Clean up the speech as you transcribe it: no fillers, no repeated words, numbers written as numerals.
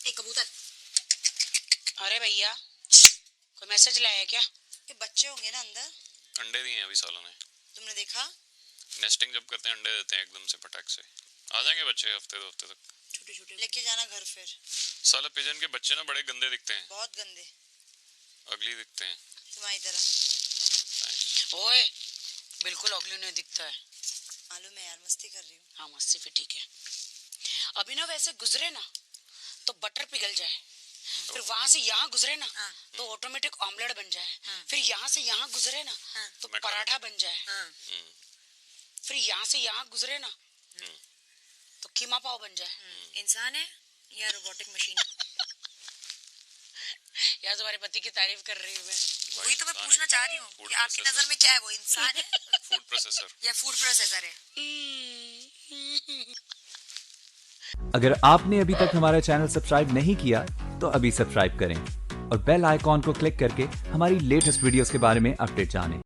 एक कबूतर। अरे भैया, कोई मैसेज लाया है क्या? ये बच्चे होंगे ना अंदर। अंडे दिए हैं अभी सालों ने। तुमने देखा? नेस्टिंग जब करते हैं अंडे देते हैं एकदम से पटाख से। आ जाएंगे बच्चे हफ्ते 2 हफ्ते तक। छोटे छोटे लेके जाना घर फिर। साला पिजन के बच्चे ना बड़े गंदे दिखते हैं। बहुत गंदे, अगली दिखते हैं तुम्हारी तरह। ओए, बिल्कुल अगली नहीं दिखता है। मालूम है यार, मस्ती कर रही हूँ। हाँ, मस्ती फिर ठीक है। अभी ना वैसे गुजरे ना तो बटर पिघल जाए, फिर वहां से यहाँ गुजरे ना तो ऑटोमेटिक ऑमलेट बन जाए, फिर यहाँ से यहाँ गुजरे ना तो पराठा बन जाए, फिर यहाँ से यहाँ गुजरे ना तो कीमा पाव बन जाए। इंसान है या रोबोटिक मशीन? यार तुम्हारे पति की तारीफ कर रही हूँ मैं। वही तो मैं पूछना चाह रही हूँ कि आपकी नजर में क्या है, वो इंसान है फूड प्रोसेसर या फूड प्रोसेसर है? अगर आपने अभी तक हमारा चैनल सब्सक्राइब नहीं किया तो अभी सब्सक्राइब करें और बेल आइकॉन को क्लिक करके हमारी लेटेस्ट वीडियोस के बारे में अपडेट जानें।